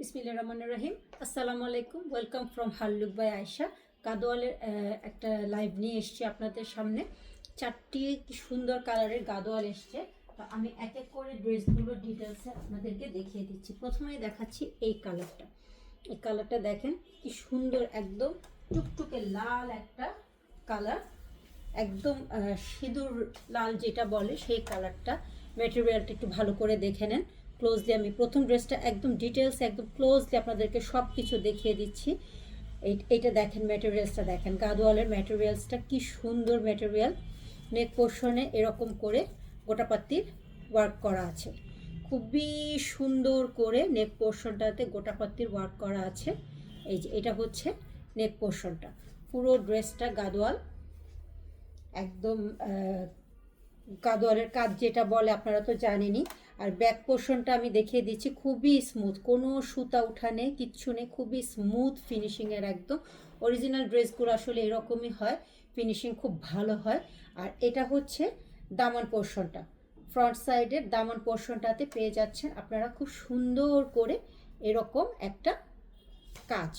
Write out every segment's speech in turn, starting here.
বিসমিল্লাহির রহমানির রহিম। আসসালামু আলাইকুম। ওয়েলকাম ফ্রম হাল্লুক বাই আয়েশা। গাদোয়ালের একটা লাইভ নিয়ে এসেছি আপনাদের সামনে। চারটি কি সুন্দর কালারের গাদোয়াল এসছে। তো আমি এক এক করে ড্রেসগুলোর ডিটেলসে আপনাদেরকে দেখিয়ে দিচ্ছি। প্রথমেই দেখাচ্ছি এই কালারটা। এই কালারটা দেখেন কি সুন্দর, একদম টুকটুকে লাল একটা কালার, একদম সিঁদুর লাল যেটা বলে সেই কালারটা। ম্যাটেরিয়ালটা একটু ভালো করে দেখে নেন ক্লোজলি। আমি প্রথম ড্রেসটা একদম ডিটেলস একদম ক্লোজলি আপনাদেরকে সব কিছু দেখিয়ে দিচ্ছি। এইটা দেখেন, ম্যাটেরিয়ালসটা দেখেন, গাদোয়ালের ম্যাটেরিয়ালসটা কি সুন্দর ম্যাটেরিয়াল। নেক পোর্শনে এরকম করে গোটাপাত্তির ওয়ার্ক করা আছে, খুবই সুন্দর করে নেক পোর্শনটাতে গোটাপাত্তির ওয়ার্ক করা আছে। এই যে এটা হচ্ছে নেক পোর্শনটা, পুরো ড্রেসটা গাদোয়াল, একদম গাদোয়ালের কাজ যেটা বলে আপনারা তো জানেনই। আর ব্যাক পোর্শনটা আমি দেখিয়ে দিচ্ছি, খুবই স্মুথ, কোনো সুতা উঠা নেই, কিচ্ছু নেই, খুবই স্মুথ ফিনিশিংয়ের একদম। অরিজিনাল ড্রেসগুলো আসলে এরকমই হয়, ফিনিশিং খুব ভালো হয়। আর এটা হচ্ছে দামান পোর্শনটা, ফ্রন্ট সাইডের দামান পোর্শনটাতে পেয়ে যাচ্ছেন আপনারা খুব সুন্দর করে এরকম একটা কাজ,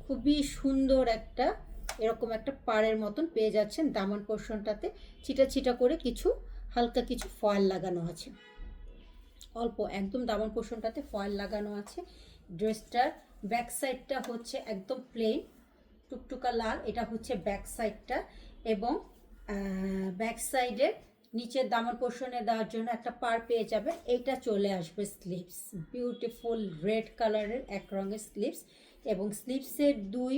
খুবই সুন্দর একটা এরকম একটা পাড়ের মতন পেয়ে যাচ্ছেন। দামান পোর্শনটাতে ছিটা ছিটা করে কিছু হালকা কিছু ফয়েল লাগানো আছে, অল্প একদম দামান পোর্শনটাতে ফয়েল লাগানো আছে। ড্রেসটার ব্যাক সাইডটা হচ্ছে একদম প্লেন টুকটুকা লাল, এটা হচ্ছে ব্যাক সাইডটা। এবং ব্যাক সাইডের নিচের দামান পোর্শনে দেওয়ার জন্য একটা পার পেয়ে যাবে। এইটা চলে আসবে স্লিভস, বিউটিফুল রেড কালারের এক রঙের স্লিভস। এবং স্লিভসের দুই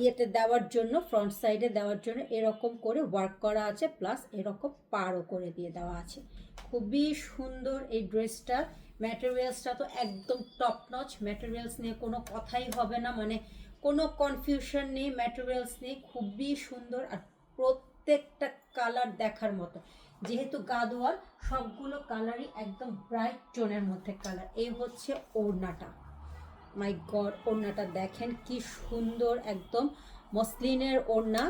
ইয়েতে দেওয়ার জন্য, ফ্রন্ট সাইডে দেওয়ার জন্য এরকম করে ওয়ার্ক করা আছে, প্লাস এরকম পারও করে দিয়ে দেওয়া আছে। খুবই সুন্দর এই ড্রেসটা। ম্যাটেরিয়ালসটা তো একদম টপ নচ, ম্যাটেরিয়ালস নিয়ে কোনো কথাই হবে না, মানে কোনো কনফিউশন নেই, ম্যাটেরিয়ালস নেই, খুবই সুন্দর। আর প্রত্যেকটা কালার দেখার মতো, যেহেতু গাদোয়াল সবগুলো কালারই একদম ব্রাইট টোনের মধ্যে কালার। এই হচ্ছে ওড়নাটা, মাই গড, ওড়নাটা দেখেন কি সুন্দর, একদম মসলিনের ওড়না।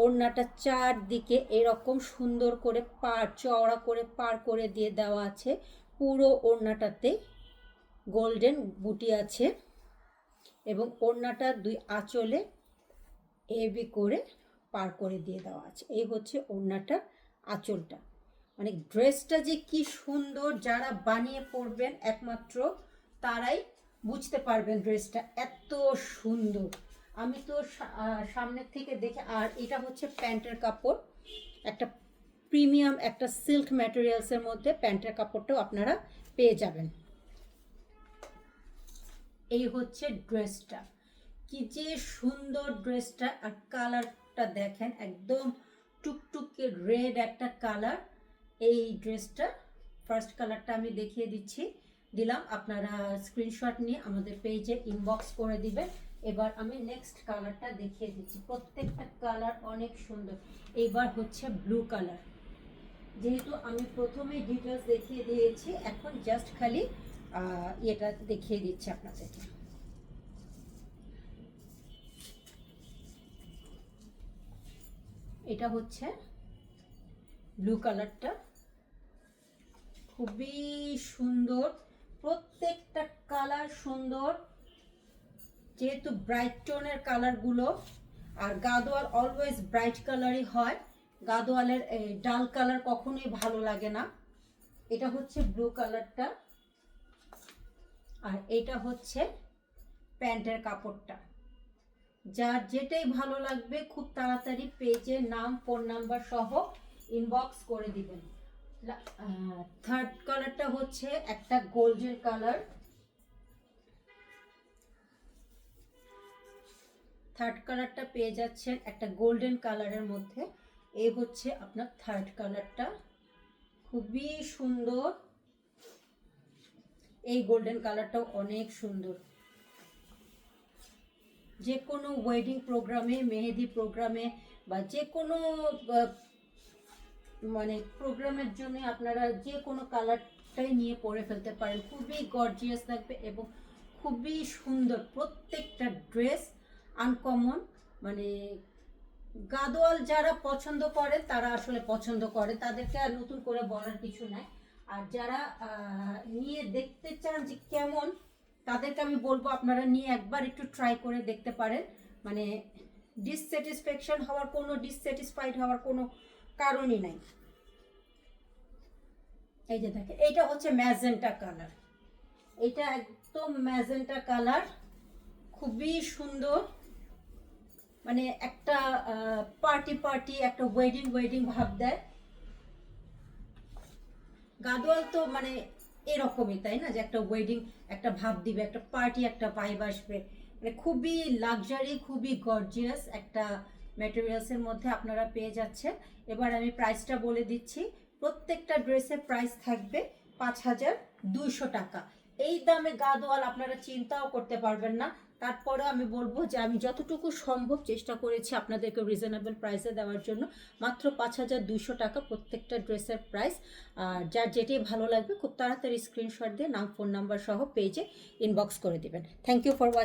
ওড়নাটা চারদিকে এরকম সুন্দর করে পার, চওড়া করে পার করে দিয়ে দেওয়া আছে। পুরো ওড়নাটাতে গোল্ডেন বুটি আছে এবং ওড়নাটা দুই আঁচলে হেভি করে পার করে দিয়ে দেওয়া আছে। এই হচ্ছে ওড়নাটার আঁচলটা। মানে ড্রেসটা যে কি সুন্দর, যারা বানিয়ে পরবেন একমাত্র তারাই বুঝতে পারবেন ড্রেসটা এত সুন্দর। আমি তো সামনের থেকে দেখে। আর এটা হচ্ছে প্যান্টের কাপড়, একটা প্রিমিয়াম একটা সিল্ক ম্যাটেরিয়ালসের মধ্যে প্যান্টের কাপড়টাও আপনারা পেয়ে যাবেন। এই হচ্ছে ড্রেসটা, কি যে সুন্দর ড্রেসটা। আর কালারটা দেখেন, একদম টুকটুকে রেড একটা কালার। এই ড্রেসটা ফার্স্ট কালারটা আমি দেখিয়ে দিলাম, আপনারা স্ক্রিনশট নিয়ে আমাদের পেজে ইনবক্স করে দিবেন। এবার আমি নেক্সট কালারটা দেখিয়ে দিচ্ছি, প্রত্যেকটা কালার অনেক সুন্দর। এবার হচ্ছে ব্লু কালার। যেহেতু আমি প্রথমেই ডিটেলস দেখিয়ে দিয়েছি, এখন জাস্ট খালি এটা দেখিয়ে দিচ্ছি আপনাদেরকে। এটা হচ্ছে ব্লু কালারটা, খুবই সুন্দর, প্রত্যেকটা কালার সুন্দর, যেহেতু ব্রাইট টোনের কালারগুলো। আর গাদোয়াল অলওয়েজ ব্রাইট কালারই হয়, গাদোয়ালের ডাল কালার কখনোই ভালো লাগে না। এটা হচ্ছে ব্লু কালারটা। আর এটা হচ্ছে প্যান্টের কাপড়টা। যার যেটাই ভালো লাগবে খুব তাড়াতাড়ি পেজে নাম ফোন নাম্বার সহ ইনবক্স করে দিবেন। থার্ড কালারটা হচ্ছে একটা গোল্ডেন কালার, থার্ড কালারটা পেয়ে যাচ্ছেন একটা গোল্ডেন কালারের মধ্যে। এই হচ্ছে আপনার থার্ড কালারটা, খুবই সুন্দর। এই গোল্ডেন কালারটাও অনেক সুন্দর, যে কোনো ওয়েডিং প্রোগ্রামে, মেহেদি প্রোগ্রামে বা যে কোনো মানে প্রোগ্রামের জন্য আপনারা যে কোনো কালারটাই নিয়ে পরে ফেলতে পারেন, খুবই গর্জিয়াস লাগবে এবং খুবই সুন্দর। প্রত্যেকটা ড্রেস আনকমন, মানে গাদোয়াল যারা পছন্দ করে তারা আসলে পছন্দ করে, তাদেরকে আর নতুন করে বলার কিছু নাই। আর যারা নিয়ে দেখতে চান যে কেমন, তাদেরকে আমি বলবো আপনারা নিয়ে একবার একটু ট্রাই করে দেখতে পারেন। মানে ডিসস্যাটিসফাইড হওয়ার কোনো কারণই নাই। এই যে দেখেন, এইটা হচ্ছে ম্যাজেন্টা কালার, এটা একদম ম্যাজেন্টা কালার, খুবই সুন্দর। মানে একটা পার্টি একটা ওয়েডিং ভাব দেয়। গাদোয়াল তো মানে এরকমই, তাই না, যে একটা ওয়েডিং একটা ভাব দিবে, একটা পার্টি একটা ভাইব আসবে। মানে খুবই লাক্সারি, খুবই গর্জিয়াস একটা ম্যাটেরিয়ালসের মধ্যে আপনারা পেয়ে যাচ্ছেন। এবার আমি প্রাইসটা বলে দিচ্ছি। প্রত্যেকটা ড্রেসের প্রাইস থাকবে 5200 টাকা। এই দামে গাদোয়াল আপনারা চিন্তাও করতে পারবেন না। তারপরে আমি বলবো যে আমি যতটুকু সম্ভব চেষ্টা করেছি আপনাদেরকে রিজনেবল প্রাইসে দেওয়ার জন্য। মাত্র 5200 টাকা প্রত্যেকটা ড্রেসের প্রাইস। আর যার যেটাই ভালো লাগবে খুব তাড়াতাড়ি স্ক্রিনশট দিয়ে নাম, ফোন নাম্বার সহ পেজে ইনবক্স করে দিবেন। Thank you for watching.